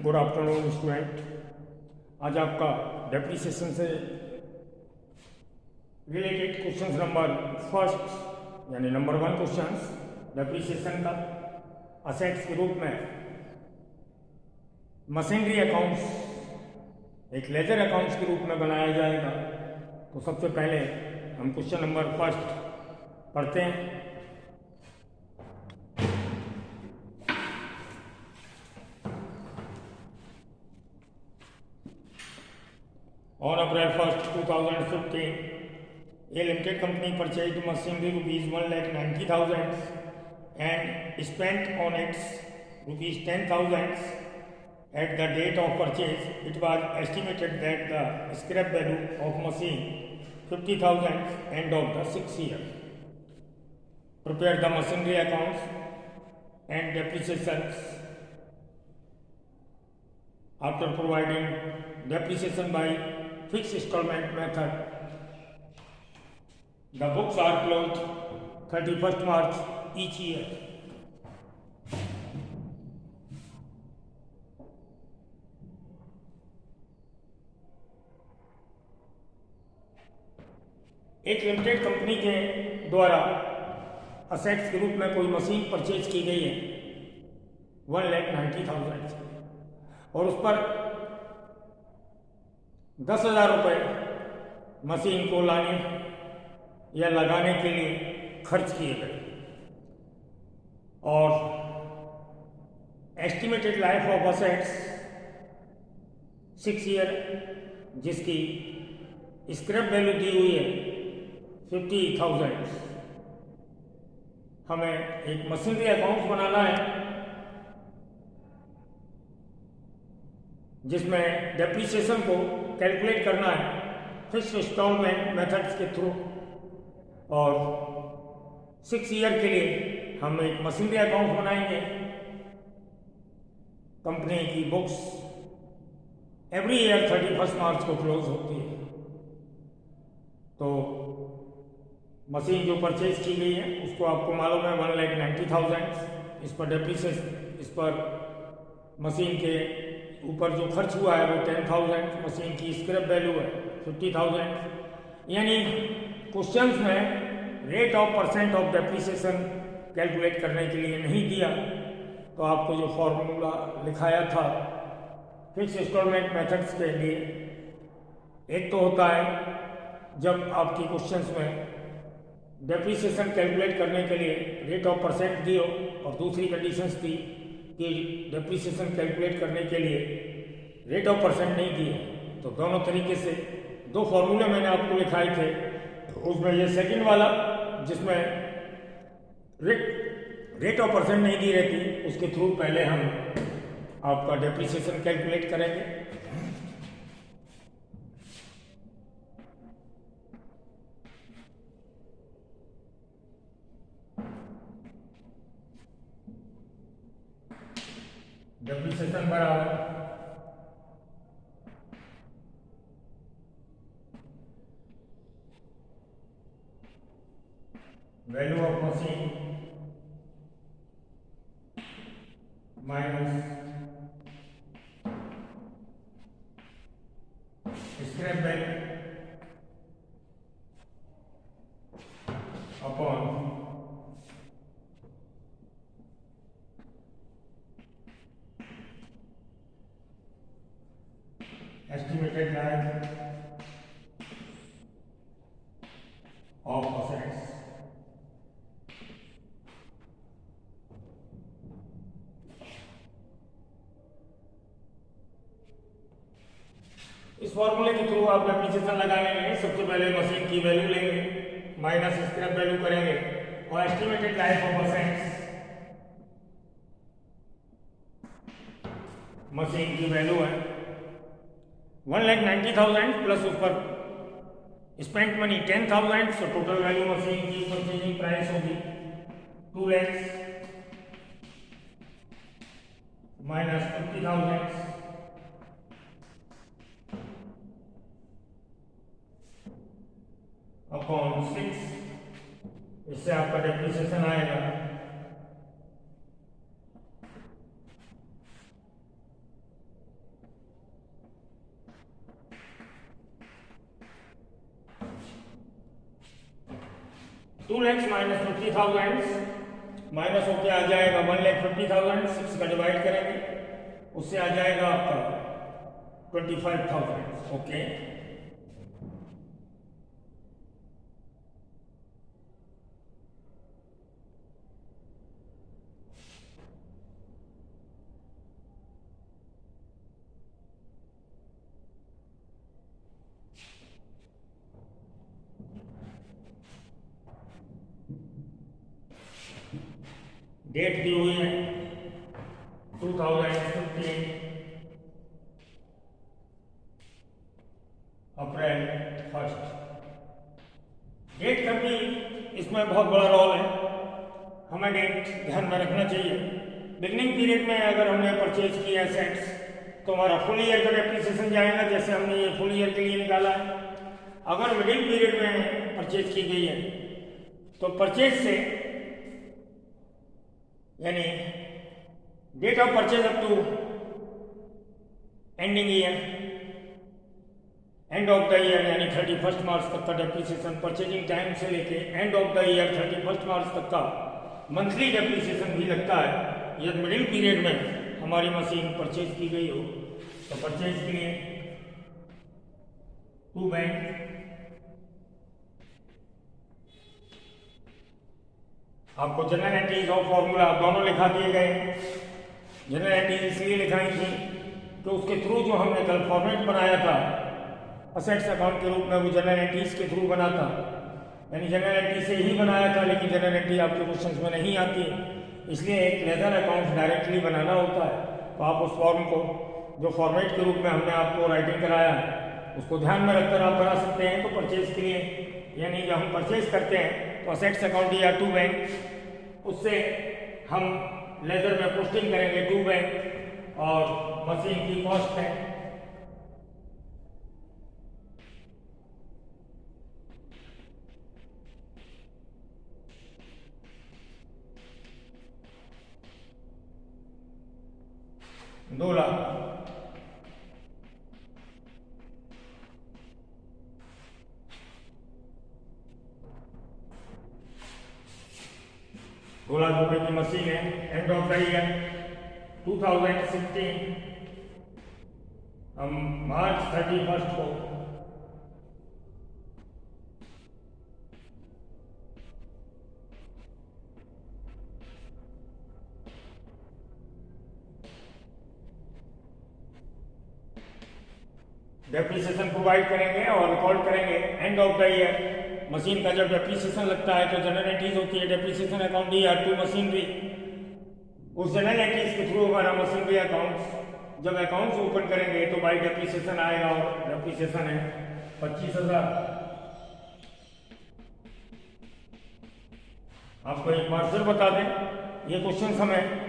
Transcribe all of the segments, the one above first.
Good afternoon student. आज आपका depreciation से रिलेटेड क्वेश्चन नंबर फर्स्ट यानी नंबर 1 क्वेश्चन डेप्रिसिएशन का असेट्स के रूप में मशीनरी अकाउंट्स एक लेजर अकाउंट्स के रूप में बनाया जाएगा। तो सबसे पहले हम क्वेश्चन नंबर फर्स्ट पढ़ते हैं। On April 1st, 2015, a limited company purchased machinery rupees 1,90,000 and spent on its rupees 10,000. At the date of purchase, it was estimated that the scrap value of machine 50,000 end of the 6th year. Prepare the machinery accounts and depreciations. After providing depreciation by fixed installment method, the books are closed 31st March each year. एक limited company के द्वारा assets के रूप में कोई machine purchase की गई है 1,90,000 और उस पर 10,000 रुपये मशीन को लाने या लगाने के लिए खर्च किए गए और estimated life of assets 6 year जिसकी स्क्रैप वैल्यू दी हुई है 50,000। हमें एक मशीनरी अकाउंट बनाना है जिसमें डेप्रिसिएशन को कैलकुलेट करना है फिक्स इंस्टॉलमेंट मेथड्स के थ्रू और 6 ईयर के लिए हम एक मशीनरी अकाउंट बनाएंगे। कंपनी की बुक्स एवरी ईयर 31 मार्च को क्लोज होती है। तो मशीन जो परचेज की गई है उसको आपको मालूम है 1,90,000। इस पर डेप्रिसिएशन इस पर मशीन के ऊपर जो खर्च हुआ है वो 10,000, मशीन की स्क्रैप वैल्यू है 50,000। यानी क्वेश्चंस में rate of percent of depreciation calculate करने के लिए नहीं दिया। तो आपको जो फॉर्मूला लिखाया था फिक्स इंस्टॉलमेंट मेथड्स के लिए, एक तो होता है जब आपकी क्वेश्चंस में डेप्रिसिएशन कैलकुलेट करने के लिए रेट ऑफ परसेंट दी हो और दूसरी कंडीशंस थी कि डेप्रिसिएशन कैलकुलेट करने के लिए रेट ऑफ परसेंट नहीं दिए। तो दोनों तरीके से 2 फॉर्मूले मैंने आपको लिखाए थे। उसमें ये सेकंड वाला जिसमें रेट ऑफ परसेंट नहीं दी रहती उसके थ्रू पहले हम आपका डेप्रिसिएशन कैलकुलेट करेंगे। डेप्रिसिएशन बराबर value of machine minus scrap value upon estimated life of assets। इस फॉर्मूले के थ्रू आप डेप्रिसिएशन लगा लेंगे। सबसे पहले मशीन की वैल्यू लेंगे माइनस स्क्रैप वैल्यू करेंगे और estimated life of assets machine की वैल्यू है 1,90,000 प्लस उस पर spent money 10,000। So total value machine की परचेजिंग प्राइस होगी 2 लाख माइनस 50,000 अपॉन 6। इससे आपका डेप्रिसिएशन आएगा 2 lakhs माइनस 50,000 माइनस होके आ जाएगा 1,50,000, 6 का डिवाइड करेंगे उससे आ जाएगा आपका 25,000। ओके, डेट दी हुई है 2015 अप्रैल 1। डेट का भी इसमें बहुत बड़ा रोल है, हमें डेट ध्यान में रखना चाहिए। बिगनिंग पीरियड में अगर हमने परचेज किया एसेट्स तो हमारा फुल ईयर का डेप्रिसिएशन जाएगा, जैसे हमने ये फुल ईयर के लिए निकाला है। अगर मिडिल पीरियड में परचेज की गई है तो परचेज से यानी date of purchase up to ending year, end of the year यानी 31 मार्च तक का डेप्रिसिएशन, परचेजिंग टाइम से लेके एंड ऑफ द ईयर 31 मार्च तक का मंथली डेप्रिसिएशन भी लगता है। यदि मिडिल पीरियड में हमारी मशीन परचेज की गई हो तो परचेज के लिए टू बैंक आपको जनरल एंट्रीज और फॉर्मूला दोनों लिखा दिए गए। जनरल एंट्रीज इसलिए लिखाई थी कि उसके थ्रू जो हमने कल फॉर्मेट बनाया था असेट्स अकाउंट के रूप में, वो जनरल एंट्रीज के थ्रू बना था, यानी जनरल एंट्री से ही बनाया था, लेकिन जनरल एंट्री आपके क्वेश्चन में नहीं आती, इसलिए एक लेजर अकाउंट डायरेक्टली बनाना होता है। तो आप उस फॉर्म को जो फॉर्मेट के रूप में हमने आपको राइटिंग कराया है उसको ध्यान में रखकर आप बना सकते हैं। तो परचेज के लिए यानी जब हम परचेज करते हैं तो असेट्स अकाउंट या टू बैंक, उससे हम लेजर में पोस्टिंग करेंगे टू बैंक और मशीन की कॉस्ट है $2 लाख। ₹2 की मशीन है। एंड ऑफ द ईयर 2016 हम मार्च 31 को डेप्रिसिएशन प्रोवाइड करेंगे और रिकॉर्ड करेंगे। And of the year machine का जब डेप्रिसिएशन लगता है तो जनरल एंट्रीज होती है डेप्रिसिएशन अकाउंट या टू मशीनरी, उस जनरल एंट्रीज के थ्रू हमारा मशीनरी अकाउंट्स जब अकाउंट्स ओपन करेंगे तो बाई डेप्रिसिएशन आएगा और डेप्रिसिएशन है 25,000। आपको एक बार फिर बता दें, ये क्वेश्चन हमें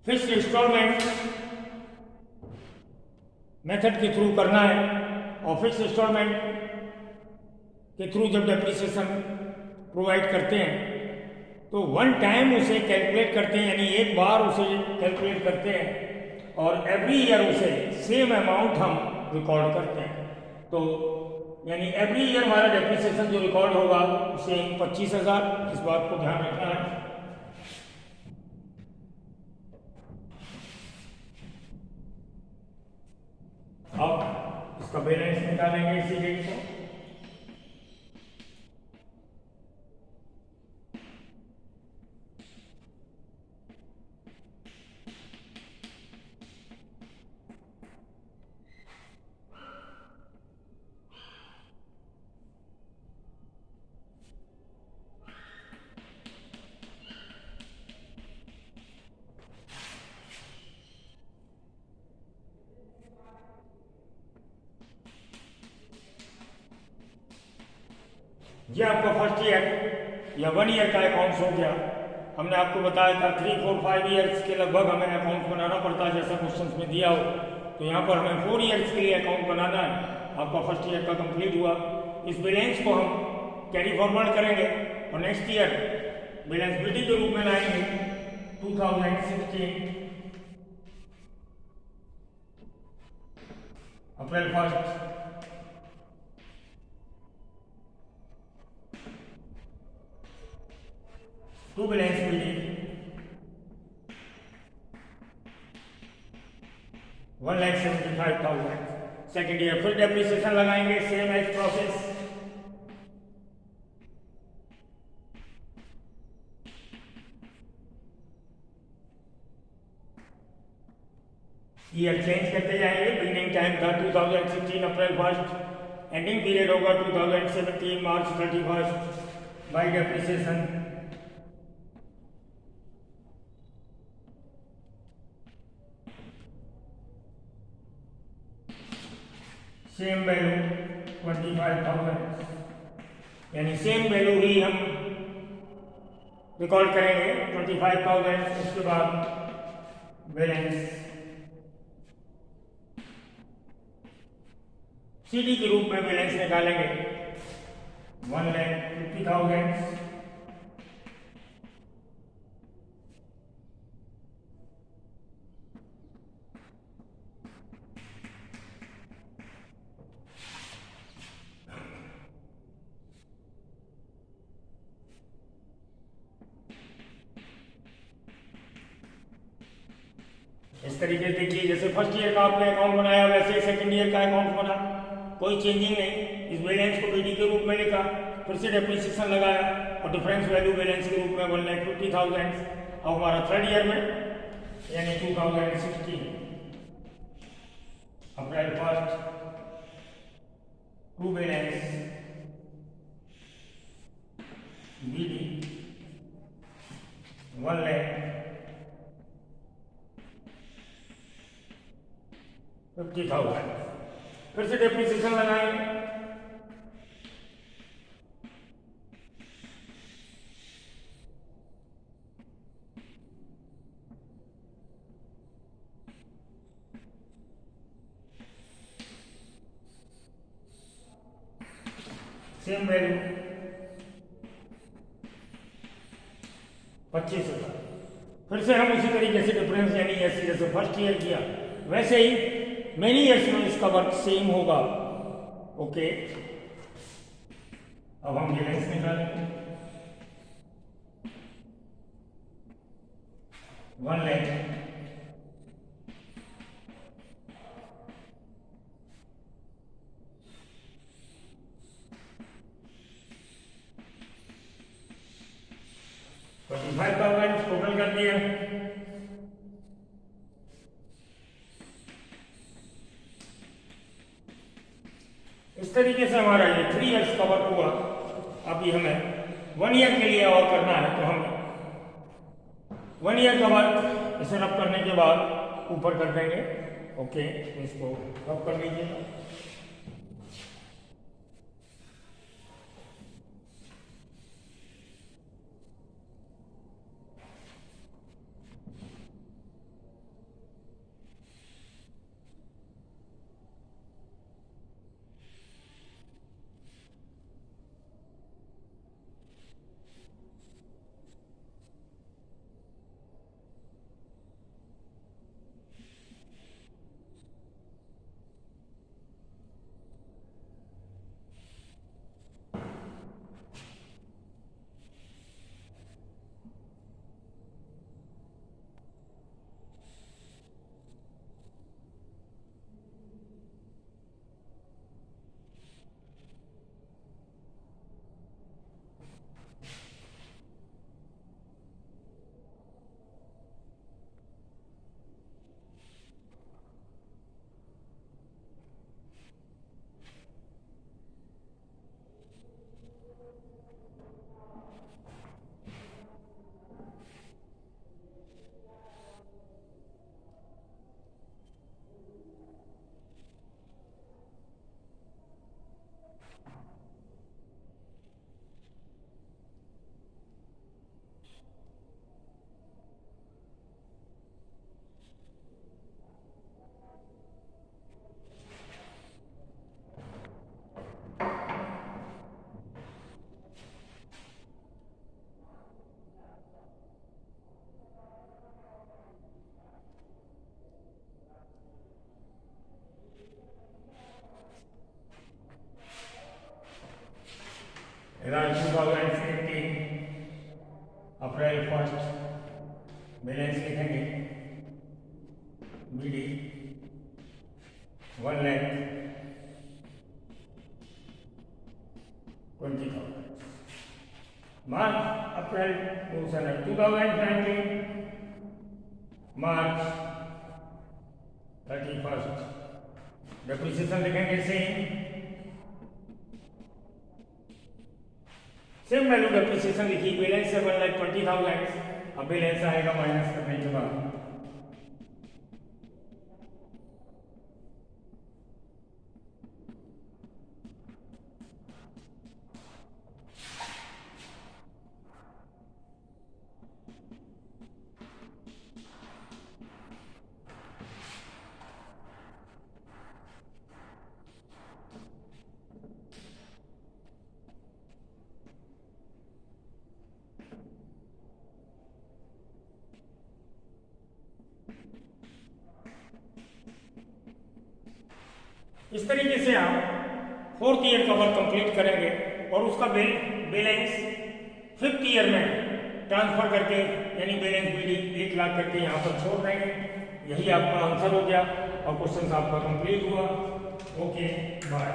फिक्स्ड इंस्टॉलमेंट मेथड के थ्रू करना है और फिक्स्ड इंस्टॉलमेंट के थ्रू जब डेप्रिसिएशन प्रोवाइड करते हैं तो वन टाइम उसे कैलकुलेट करते हैं, यानी एक बार उसे कैलकुलेट करते हैं और एवरी ईयर उसे सेम अमाउंट हम रिकॉर्ड करते हैं। तो यानी एवरी ईयर हमारा डेप्रिसिएशन जो रिकॉर्ड होगा उसे 25,000, इस बात को ध्यान रखना है। अब इसका बैलेंस निकालेंगे इसी डेट को। ये आपका फर्स्ट ईयर या 1 ईयर का अकाउंट्स हो गया। हमने आपको बताया था 3, 4, 5 ईयर्स के लगभग हमें अकाउंट बनाना पड़ता है, जैसा क्वेश्चंस में दिया हो। तो यहाँ पर हमें 4 ईयर्स के लिए अकाउंट बनाना है। आपका फर्स्ट ईयर का कंप्लीट हुआ, इस बैलेंस को हम कैरी फॉरवर्ड करेंगे और नेक्स्ट ईयर बैलेंस बीटी के रूप में लाएंगे 2016 April 1 to balance BD 1,75,000 second year. फिर डेप्रिसिएशन लगाएंगे, same as process. Year change करते जाएंगे। बिगिनिंग टाइम था 2016 अप्रैल 1, एंडिंग पीरियड होगा 2017 मार्च 31 बाय डेप्रिसिएशन। सेम वैल्यू 25,000, यानी सेम वैल्यू ही हम रिकॉर्ड करेंगे 25,000। उसके बाद बैलेंस CD के रूप में बैलेंस निकालेंगे 1,50,000। इस तरीके से देखिए, जैसे फर्स्ट ईयर का आपने अकाउंट बनाया वैसे सेकंड ईयर का अकाउंट बना, कोई चेंजिंग नहीं। इस बैलेंस को BD के रूप में लिखा, फिर से डेप्रिसिएशन लगाया और डिफरेंस वैल्यू बैलेंस के रूप में 1,50,000। अब हमारा थर्ड ईयर में यानी 2016 अप्रैल 1 टू बैलेंस BD 1,50,000। फिर से डेप्रिसिएशन लगाएंगे। Same value 25,000। फिर से हम उसी तरीके से डिफरेंस यानी ऐसे जैसे फर्स्ट ईयर किया वैसे ही मेनी ईयर्स में इसका वर्क सेम होगा। ओके, अब हम बैलेंस निकालेंगे 1 लाख 25,000 टोटल कर दिया। इस तरीके से हमारा ये 3 ईयर्स का वर्क हुआ। अभी हमें 1 ईयर के लिए और करना है, तो हम 1 ईयर का वर्क इसे रब करने के बाद ऊपर कर देंगे। ओके, तो इसको रब कर लीजिएगा। around 2015 अप्रैल 1 बैलेंस लिखेंगे BD 1,20,000। मार्च अप्रैल 2019 मार्च 31 डेप्रिसिएशन लिखेंगे सेम वैल्यू डेप्रिसिएशन लिखी, बैलेंस है 1,20,000। अब बैलेंस आएगा माइनस करने के बाद इस तरीके से आप 4th ईयर का वर्क कंप्लीट करेंगे और उसका बैलेंस 5th ईयर में ट्रांसफर करके यानी बैलेंस BD 1 लाख करके यहाँ पर छोड़ देंगे। यही आपका आंसर हो गया और क्वेश्चन आपका कंप्लीट हुआ। Okay bye.